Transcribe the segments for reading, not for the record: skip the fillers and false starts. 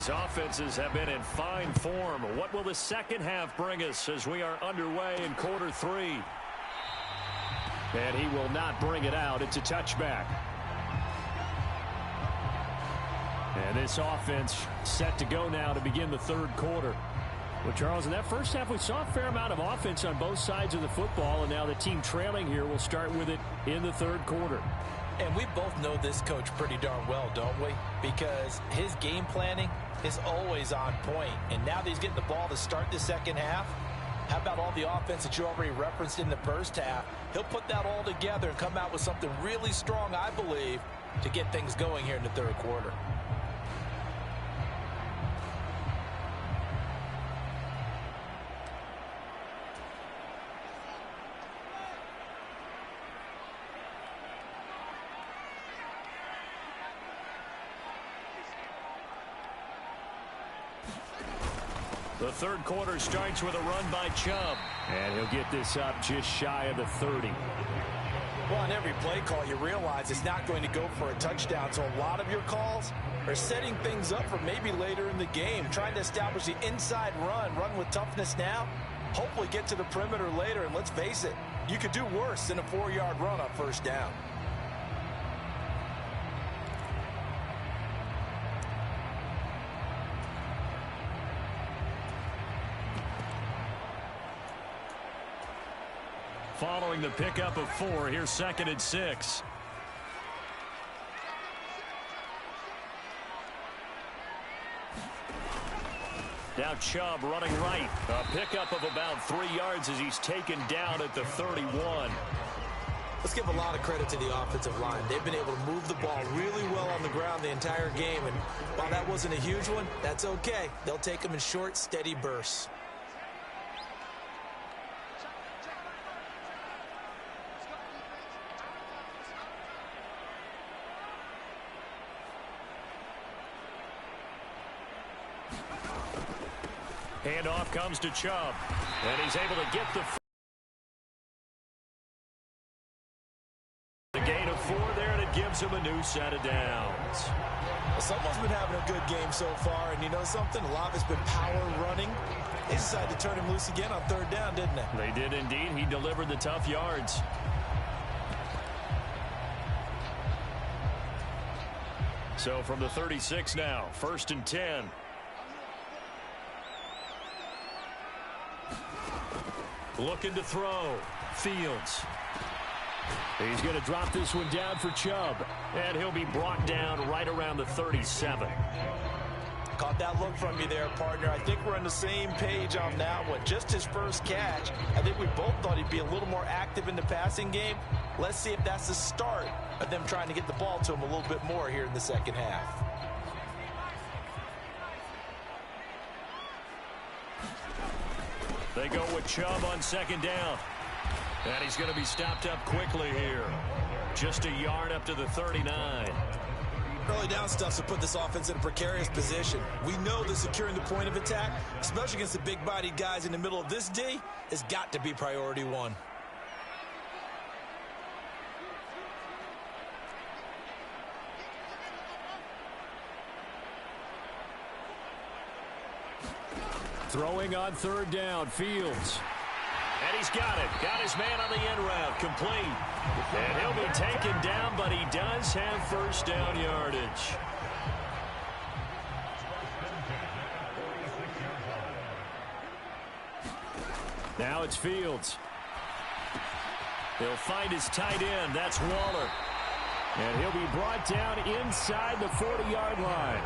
These offenses have been in fine form. What will the second half bring us as we are underway in quarter 3? And he will not bring it out. It's a touchback. And this offense set to go now to begin the third quarter. Well, Charles, in that first half, we saw a fair amount of offense on both sides of the football, and now the team trailing here will start with it in the third quarter. And we both know this coach pretty darn well, don't we? Because his game planning is always on point. And now that he's getting the ball to start the second half, how about all the offense that you already referenced in the first half? He'll put that all together and come out with something really strong, I believe, to get things going here in the third quarter. The third quarter starts with a run by Chubb. And he'll get this up just shy of the 30. Well, on every play call, you realize it's not going to go for a touchdown. So a lot of your calls are setting things up for maybe later in the game, trying to establish the inside run with toughness now, hopefully get to the perimeter later. And let's face it, you could do worse than a 4-yard run on first down. Following the pickup of 4, here's 2nd and 6. Now Chubb running right. A pickup of about 3 yards as he's taken down at the 31. Let's give a lot of credit to the offensive line. They've been able to move the ball really well on the ground the entire game. And while that wasn't a huge one, that's okay. They'll take them in short, steady bursts. Handoff comes to Chubb, and he's able to get the gain of 4 there, and it gives him a new set of downs. Well, someone's been having a good game so far, and you know something? A lot of it's been power running. They decided to turn him loose again on 3rd down, didn't they? They did indeed. He delivered the tough yards. So from the 36 now, 1st and 10. Looking to throw. Fields. He's going to drop this one down for Chubb. And he'll be brought down right around the 37. Caught that look from you there, partner. I think we're on the same page on that one. Just his first catch. I think we both thought he'd be a little more active in the passing game. Let's see if that's the start of them trying to get the ball to him a little bit more here in the second half. They go with Chubb on 2nd down. And he's going to be stopped up quickly here. Just a yard up to the 39. Early down stuff to put this offense in a precarious position. We know that securing the point of attack, especially against the big-bodied guys in the middle of this D, has got to be priority 1. Throwing on 3rd down, Fields. And he's got it. Got his man on the end route, complete. And he'll be taken down, but he does have 1st down yardage. Now it's Fields. He'll find his tight end. That's Waller. And he'll be brought down inside the 40-yard line.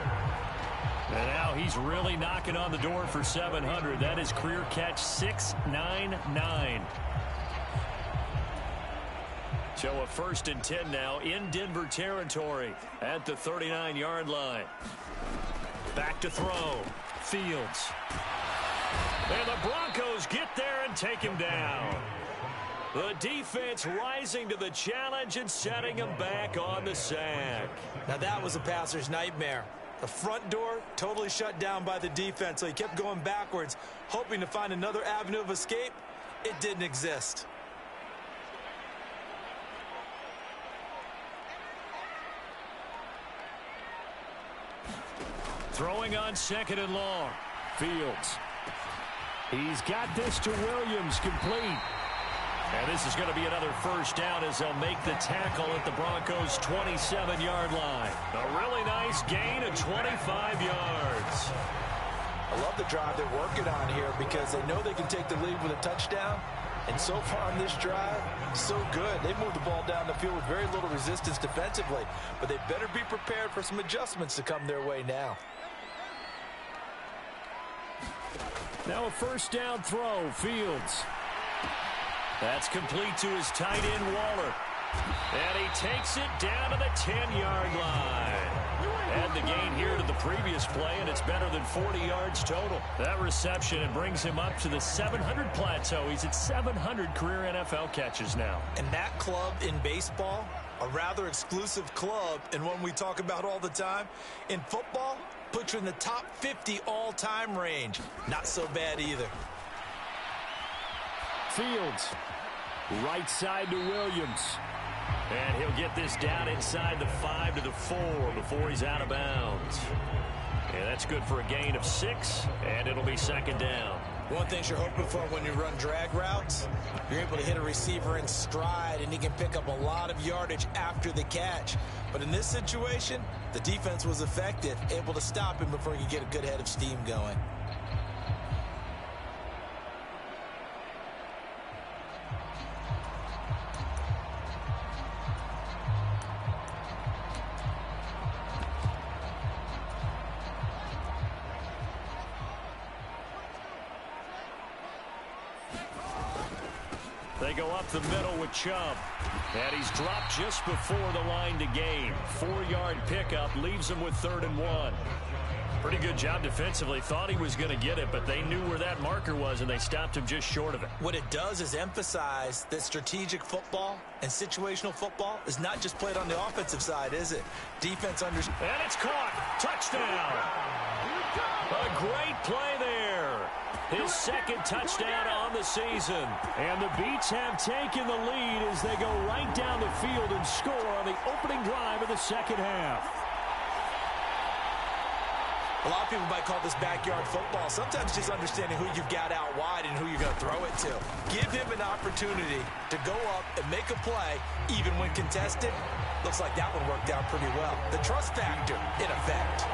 And now he's really knocking on the door for 700. That is career catch 699. So a 1st and 10 now in Denver territory at the 39-yard line. Back to throw. Fields. And the Broncos get there and take him down. The defense rising to the challenge and setting him back on the sack. Now that was a passer's nightmare. The front door totally shut down by the defense, so he kept going backwards, hoping to find another avenue of escape. It didn't exist. Throwing on 2nd and long. Fields. He's got this to Williams, complete. And this is going to be another first down as they'll make the tackle at the Broncos' 27-yard line. A really nice gain of 25 yards. I love the drive they're working on here because they know they can take the lead with a touchdown. And so far on this drive, so good. They moved the ball down the field with very little resistance defensively. But they better be prepared for some adjustments to come their way now. Now a first down throw, Fields. That's complete to his tight end, Waller. And he takes it down to the 10-yard line. Add the gain here to the previous play, and it's better than 40 yards total. That reception, it brings him up to the 700 plateau. He's at 700 career NFL catches now. And that club in baseball, a rather exclusive club, and one we talk about all the time. In football, puts you in the top 50 all-time range. Not so bad either. Fields, right side to Williams. And he'll get this down inside the 5 to the 4 before he's out of bounds. And that's good for a gain of 6, and it'll be 2nd down. One thing you're hoping for when you run drag routes, you're able to hit a receiver in stride, and he can pick up a lot of yardage after the catch. But in this situation, the defense was effective, able to stop him before he could get a good head of steam going. They go up the middle with Chubb. And he's dropped just before the line to gain. 4-yard pickup leaves him with 3rd and 1. Pretty good job defensively. Thought he was going to get it, but they knew where that marker was, and they stopped him just short of it. What it does is emphasize that strategic football and situational football is not just played on the offensive side, is it? Defense understands. And it's caught. Touchdown. A great play there. His 2nd touchdown on the season. And the Beats have taken the lead as they go right down the field and score on the opening drive of the 2nd half. A lot of people might call this backyard football. Sometimes just understanding who you've got out wide and who you're going to throw it to. Give him an opportunity to go up and make a play, even when contested. Looks like that one worked out pretty well. The trust factor in effect.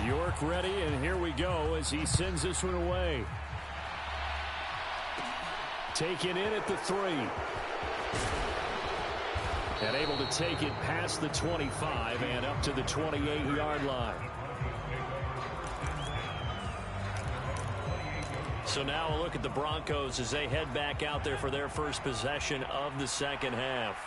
York ready, and here we go as he sends this one away. Taken in at the 3. And able to take it past the 25 and up to the 28-yard line. So now a look at the Broncos as they head back out there for their first possession of the 2nd half.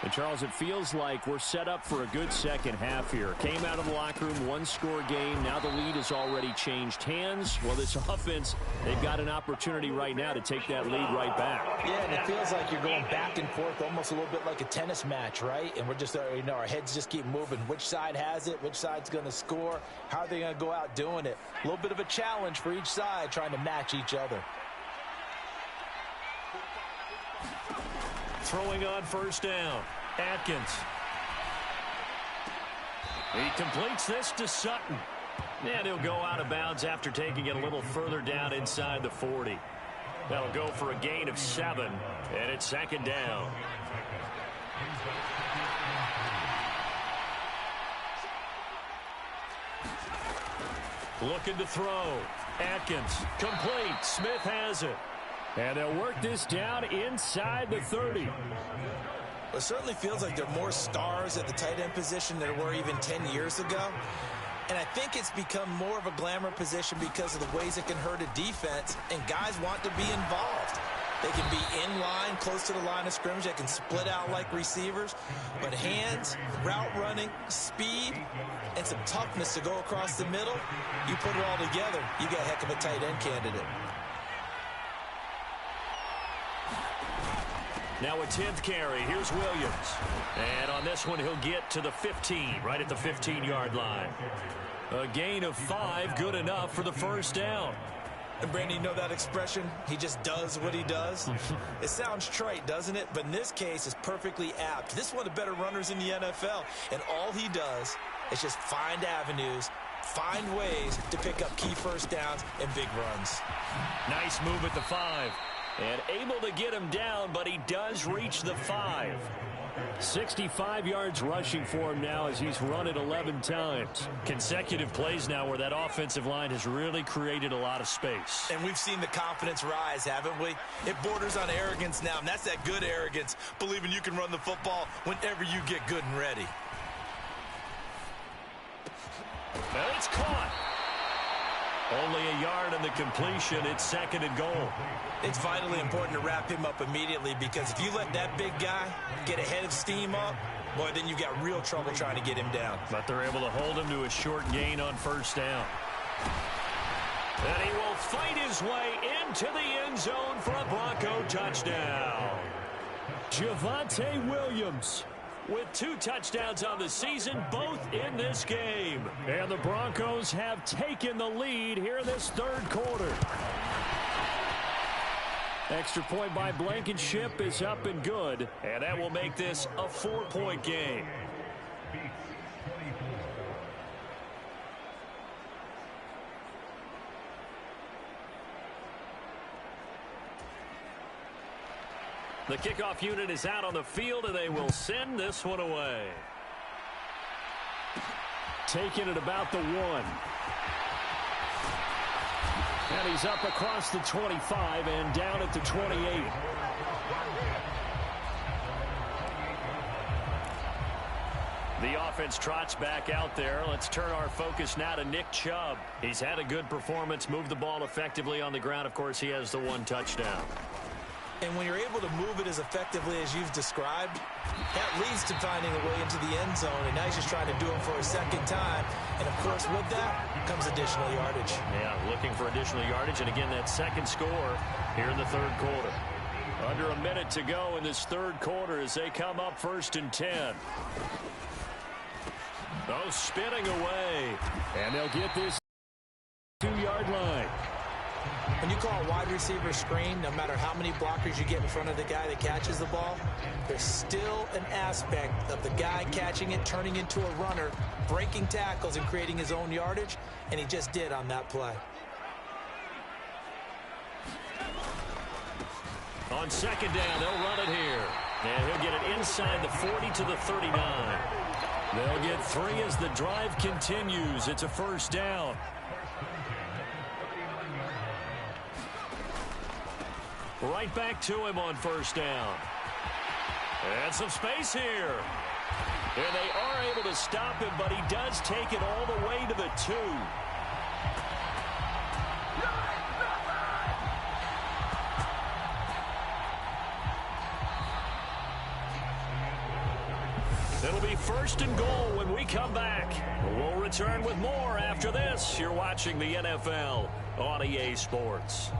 And, Charles, it feels like we're set up for a good 2nd half here. Came out of the locker room, 1-score game. Now the lead has already changed hands. Well, this offense, they've got an opportunity right now to take that lead right back. Yeah, and it feels like you're going back and forth almost a little bit like a tennis match, right? And we're just, our heads just keep moving. Which side has it? Which side's going to score? How are they going to go out doing it? A little bit of a challenge for each side trying to match each other. Throwing on 1st down, Atkins. He completes this to Sutton. And he'll go out of bounds after taking it a little further down inside the 40. That'll go for a gain of 7, and it's 2nd down. Looking to throw. Atkins, complete. Smith has it. And they'll work this down inside the 30. It certainly feels like there are more stars at the tight end position than there were even 10 years ago. And I think it's become more of a glamour position because of the ways it can hurt a defense, and guys want to be involved. They can be in line, close to the line of scrimmage. They can split out like receivers. But hands, route running, speed, and some toughness to go across the middle, you put it all together, you got a heck of a tight end candidate. Now a 10th carry. Here's Williams. And on this one, he'll get to the 15, right at the 15-yard line. A gain of 5, good enough for the first down. And Brandon, you know that expression? He just does what he does. It sounds trite, doesn't it? But in this case, it's perfectly apt. This is one of the better runners in the NFL. And all he does is just find avenues, find ways to pick up key first downs and big runs. Nice move at the 5. And able to get him down, but he does reach the 5. 65 yards rushing for him now as he's run it 11 times. Consecutive plays now where that offensive line has really created a lot of space. And we've seen the confidence rise, haven't we? It borders on arrogance now, and that's that good arrogance, believing you can run the football whenever you get good and ready. Now it's caught. Only a yard on the completion. It's 2nd and goal. It's vitally important to wrap him up immediately because if you let that big guy get ahead of steam up, boy, then you've got real trouble trying to get him down. But they're able to hold him to a short gain on first down. And he will fight his way into the end zone for a Bronco touchdown. Javonte Williams with 2 touchdowns on the season, both in this game. And the Broncos have taken the lead here in this 3rd quarter. Extra point by Blankenship is up and good, and that will make this a 4-point game. The kickoff unit is out on the field, and they will send this one away. Taking it about the 1. And he's up across the 25 and down at the 28. The offense trots back out there. Let's turn our focus now to Nick Chubb. He's had a good performance, moved the ball effectively on the ground. Of course, he has the 1 touchdown. And when you're able to move it as effectively as you've described, that leads to finding a way into the end zone. And now he's just trying to do it for a 2nd time. And, of course, with that comes additional yardage. Yeah, looking for additional yardage. And, again, that 2nd score here in the 3rd quarter. Under a minute to go in this 3rd quarter as they come up 1st and 10. Oh, spinning away. And they'll get this 2-yard line. When you call a wide receiver screen, no matter how many blockers you get in front of the guy that catches the ball, there's still an aspect of the guy catching it, turning into a runner, breaking tackles and creating his own yardage, and he just did on that play. On 2nd down, they'll run it here. And he'll get it inside the 40 to the 39. They'll get 3 as the drive continues. It's a 1st down. Right back to him on 1st down. And some space here. And they are able to stop him, but he does take it all the way to the 2. It'll be 1st and goal when we come back. We'll return with more after this. You're watching the NFL on EA Sports.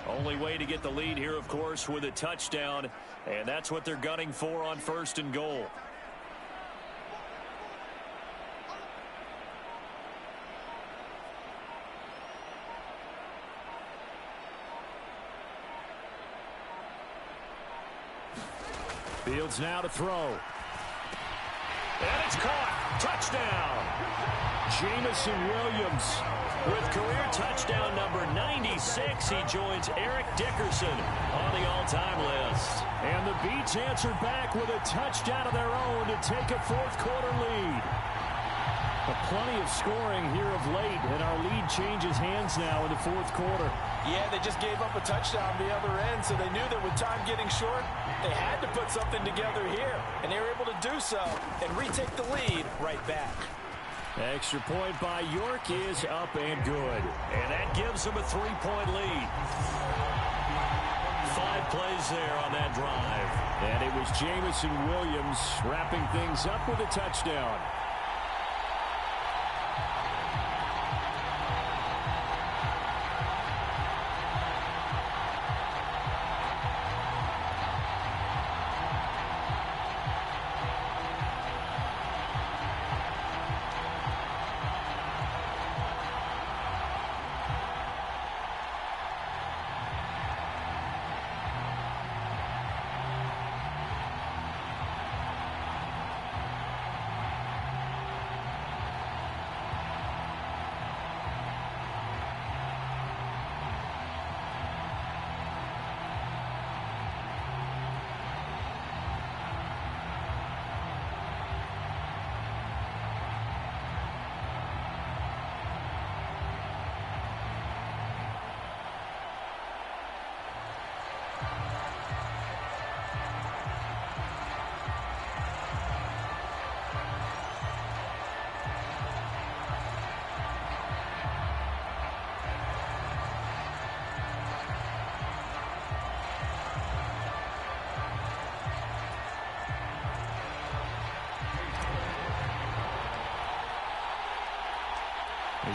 Only way to get the lead here, of course, with a touchdown, and that's what they're gunning for on 1st and goal. Fields now to throw. And it's caught. Touchdown. Jameson Williams with career touchdown number 96. He joins Eric Dickerson on the all-time list. And the Beats answered back with a touchdown of their own to take a 4th quarter lead. Plenty of scoring here of late, and our lead changes hands now in the 4th quarter. Yeah, they just gave up a touchdown on the other end, so they knew that with time getting short, they had to put something together here, and they were able to do so and retake the lead right back. Extra point by York is up and good. And that gives them a 3-point lead. 5 plays there on that drive. And it was Jameson Williams wrapping things up with a touchdown.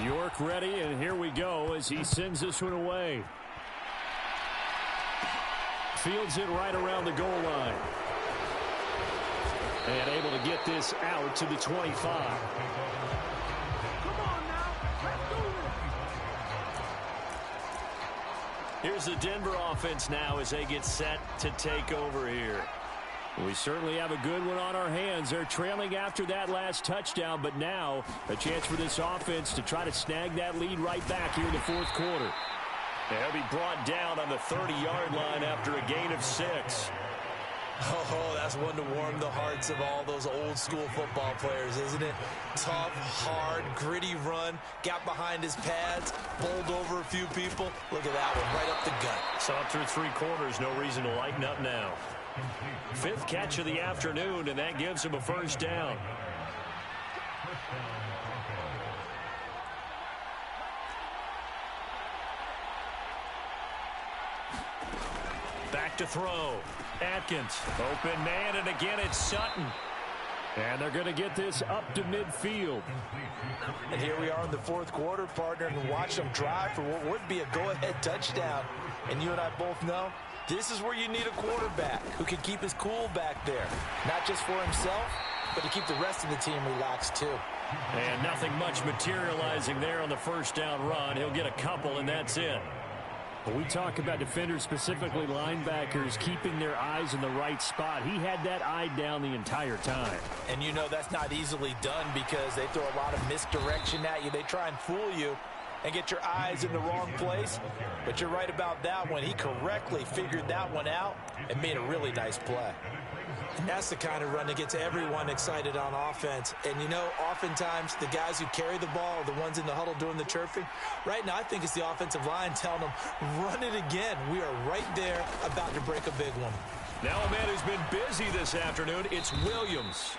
York ready, and here we go as he sends this one away. Fields it right around the goal line. And able to get this out to the 25. Come on now, let's do this. Here's the Denver offense now as they get set to take over here. We certainly have a good one on our hands. They're trailing after that last touchdown, but now a chance for this offense to try to snag that lead right back here in the fourth quarter. They'll be brought down on the 30-yard line after a gain of 6. Oh, that's one to warm the hearts of all those old-school football players, isn't it? Tough, hard, gritty run, got behind his pads, bowled over a few people. Look at that one, right up the gut. Saw it through 3 quarters, no reason to lighten up now. 5th catch of the afternoon, and that gives him a first down. Back to throw. Atkins, open man, and again it's Sutton. And they're going to get this up to midfield. And here we are in the fourth quarter, partner, and watch them drive for what would be a go-ahead touchdown. And you and I both know this is where you need a quarterback who can keep his cool back there. Not just for himself, but to keep the rest of the team relaxed too. And nothing much materializing there on the first down run. He'll get a couple, and that's it. When we talk about defenders, specifically linebackers, keeping their eyes in the right spot, he had that eye down the entire time. And you know that's not easily done because they throw a lot of misdirection at you. They try and fool you and get your eyes in the wrong place. But you're right about that one. He correctly figured that one out and made a really nice play. And that's the kind of run that gets everyone excited on offense. And, you know, oftentimes the guys who carry the ball are the ones in the huddle doing the chirping. Right now, I think it's the offensive line telling them, run it again. We are right there about to break a big one. Now a man who's been busy this afternoon, it's Williams.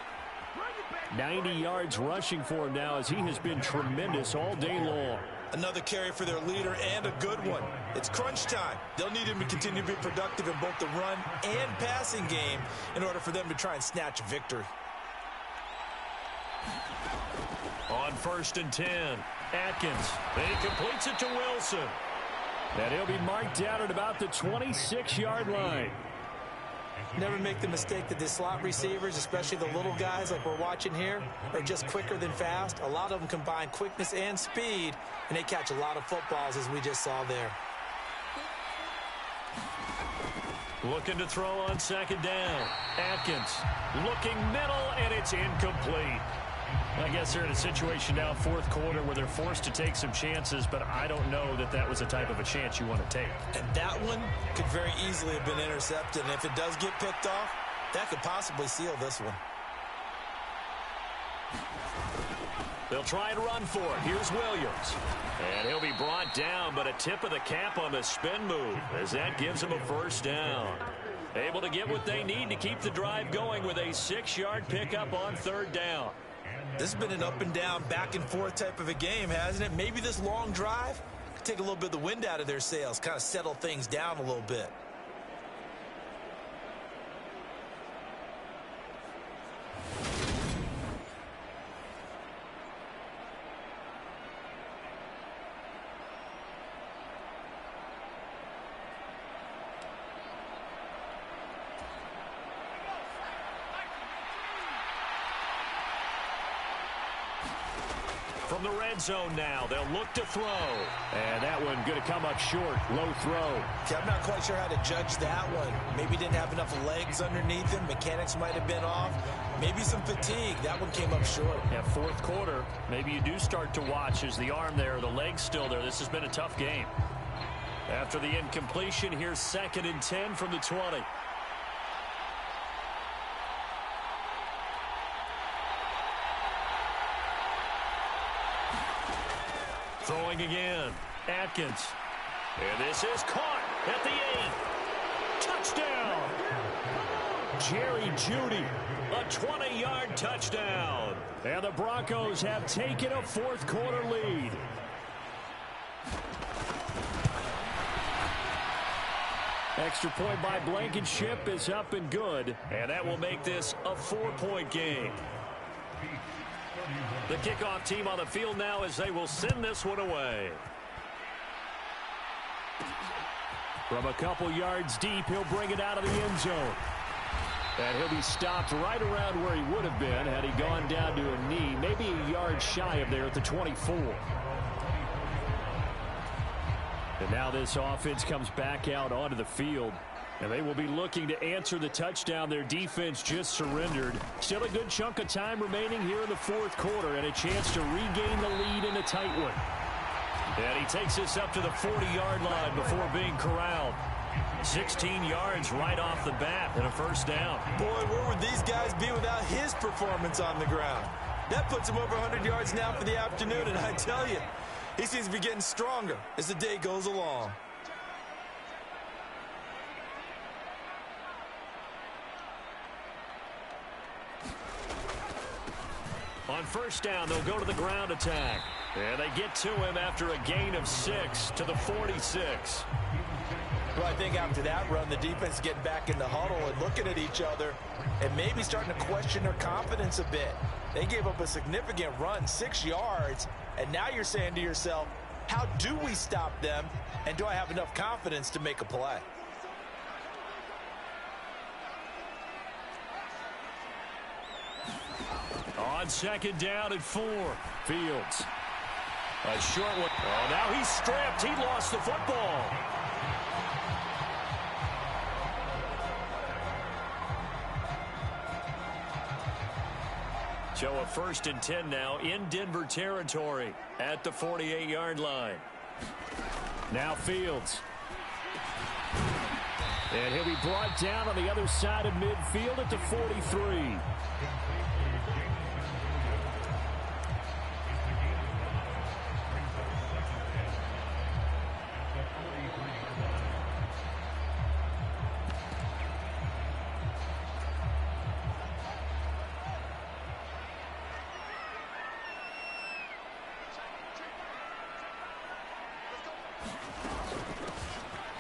90 yards rushing for him now as he has been tremendous all day long. Another carry for their leader and a good one. It's crunch time. They'll need him to continue to be productive in both the run and passing game in order for them to try and snatch a victory. On 1st and 10, Atkins. He completes it to Wilson. And he'll be marked down at about the 26-yard line. Never make the mistake that the slot receivers, especially the little guys like we're watching here, are just quicker than fast. A lot of them combine quickness and speed, and they catch a lot of footballs, as we just saw there. Looking to throw on 2nd down. Atkins looking middle, and it's incomplete. I guess they're in a situation now, 4th quarter, where they're forced to take some chances, but I don't know that that was the type of a chance you want to take. And that one could very easily have been intercepted, and if it does get picked off, that could possibly seal this one. They'll try and run for it. Here's Williams. And he'll be brought down, but a tip of the cap on the spin move as that gives him a first down. Able to get what they need to keep the drive going with a 6-yard pickup on 3rd down. This has been an up and down, back and forth type of a game, hasn't it? Maybe this long drive could take a little bit of the wind out of their sails, kind of settle things down a little bit. From the red zone now, they'll look to throw. And that one going to come up short. Low throw. Yeah, I'm not quite sure how to judge that one. Maybe didn't have enough legs underneath him. Mechanics might have been off. Maybe some fatigue. That one came up short. Yeah, fourth quarter, maybe you do start to watch as the arm there, the leg's still there. This has been a tough game. After the incompletion, here's 2nd and 10 from the 20. Throwing again. Atkins. And this is caught at the 8. Touchdown. Jerry Jeudy. A 20-yard touchdown. And the Broncos have taken a fourth quarter lead. Extra point by Blankenship is up and good. And that will make this a 4-point game. The kickoff team on the field now as they will send this one away. From a couple yards deep, he'll bring it out of the end zone. And he'll be stopped right around where he would have been had he gone down to a knee, maybe a yard shy of there at the 24. And now this offense comes back out onto the field. And they will be looking to answer the touchdown their defense just surrendered. Still a good chunk of time remaining here in the fourth quarter and a chance to regain the lead in a tight one. And he takes this up to the 40-yard line before being corralled. 16 yards right off the bat and a first down. Boy, where would these guys be without his performance on the ground? That puts him over 100 yards now for the afternoon, and I tell you, he seems to be getting stronger as the day goes along. On first down, they'll go to the ground attack. And they get to him after a gain of 6 to the 46. Well, I think after that run, the defense is getting back in the huddle and looking at each other and maybe starting to question their confidence a bit. They gave up a significant run, 6 yards, and now you're saying to yourself, how do we stop them, and do I have enough confidence to make a play? On second down and 4. Fields. A short one. Oh, now he's stripped. He lost the football. So a 1st and 10 now in Denver territory at the 48-yard line. Now Fields. And he'll be brought down on the other side of midfield at the 43.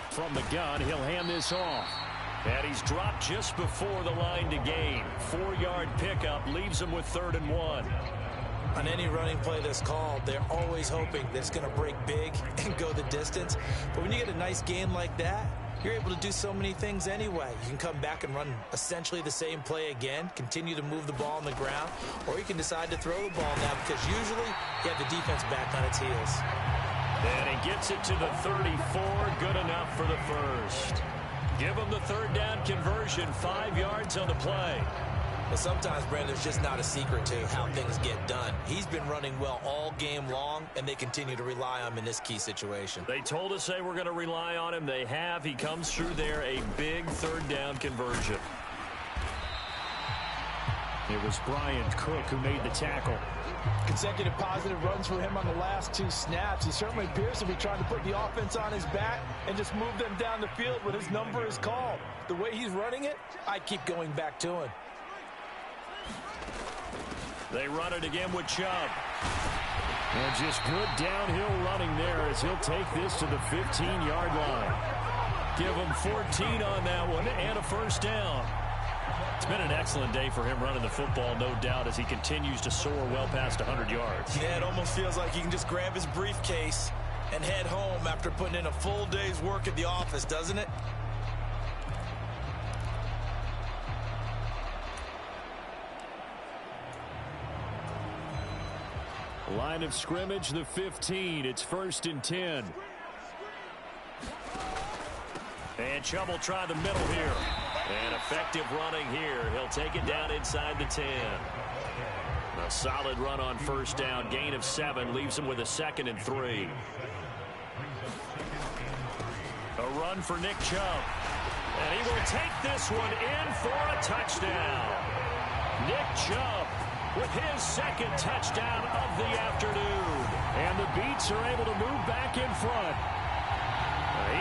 From the gun, he'll hand this off. And he's dropped just before the line to gain. 4-yard pickup leaves him with 3rd and 1. On any running play that's called, they're always hoping that it's going to break big and go the distance. But when you get a nice gain like that, you're able to do so many things anyway. You can come back and run essentially the same play again, continue to move the ball on the ground, or you can decide to throw the ball now because usually you have the defense back on its heels. And he gets it to the 34. Good enough for the first. Give him the 3rd down conversion. 5 yards on the play. But sometimes, Brandon, there's just not a secret to how things get done. He's been running well all game long, and they continue to rely on him in this key situation. They told us they were going to rely on him. They have. He comes through there. A big 3rd down conversion. It was Brian Cook who made the tackle. Consecutive positive runs for him on the last 2 snaps. He certainly appears to be trying to put the offense on his back and just move them down the field when his number is called. The way he's running it, I keep going back to him. They run it again with Chubb. And just good downhill running there as he'll take this to the 15-yard line. Give him 14 on that one and a first down. It's been an excellent day for him running the football, no doubt, as he continues to soar well past 100 yards. Yeah, it almost feels like he can just grab his briefcase and head home after putting in a full day's work at the office, doesn't it? Line of scrimmage, the 15. It's 1st and 10. And Chubb will try the middle here. And effective running here. He'll take it down inside the 10. A solid run on first down. Gain of 7 leaves him with a 2nd and 3. A run for Nick Chubb. And he will take this one in for a touchdown. Nick Chubb with his 2nd touchdown of the afternoon. And the Beats are able to move back in front.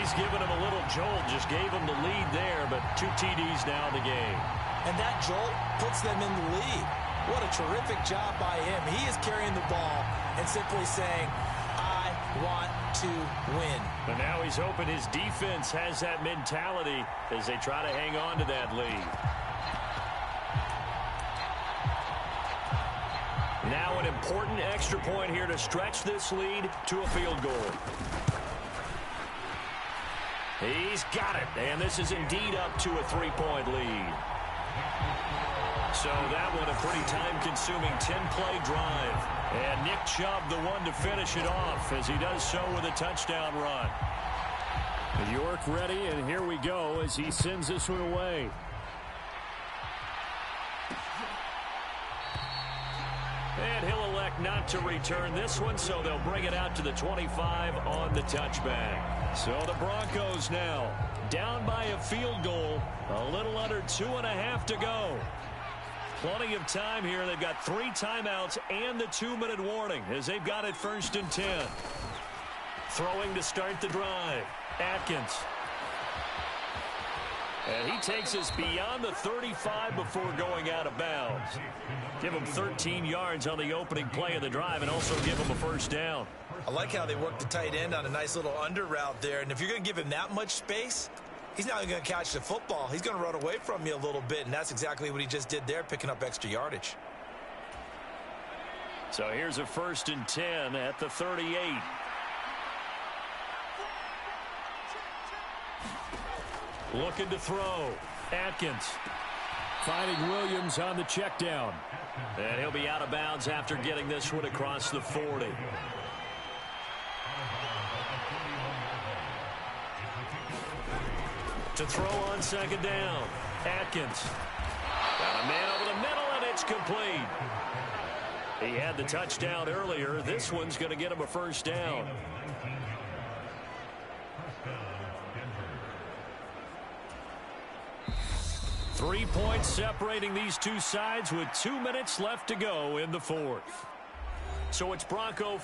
He's given him a little jolt, just gave him the lead there, but 2 TDs now in the game. And that jolt puts them in the lead. What a terrific job by him. He is carrying the ball and simply saying, I want to win. And now he's hoping his defense has that mentality as they try to hang on to that lead. Now an important extra point here to stretch this lead to a field goal. He's got it, and this is indeed up to a 3-point lead. So that one a pretty time-consuming 10-play drive. And Nick Chubb the one to finish it off as he does so with a touchdown run. York ready, and here we go as he sends this one away. And he'll elect not to return this one, so they'll bring it out to the 25 on the touchback. So the Broncos now down by a field goal, a little under 2.5 to go. Plenty of time here. They've got 3 timeouts and the 2-minute warning as they've got it 1st and 10. Throwing to start the drive. Atkins. And he takes us beyond the 35 before going out of bounds. Give him 13 yards on the opening play of the drive and also give him a first down. I like how they work the tight end on a nice little under route there. And if you're going to give him that much space, he's not going to catch the football. He's going to run away from you a little bit, and that's exactly what he just did there, picking up extra yardage. So here's a 1st and 10 at the 38. Looking to throw. Atkins. Finding Williams on the check down. And he'll be out of bounds after getting this one across the 40. To throw on 2nd down. Atkins. Got a man over the middle, and it's complete. He had the touchdown earlier. This one's going to get him a first down. Three points separating these two sides with 2 minutes left to go in the 4th. So it's Bronco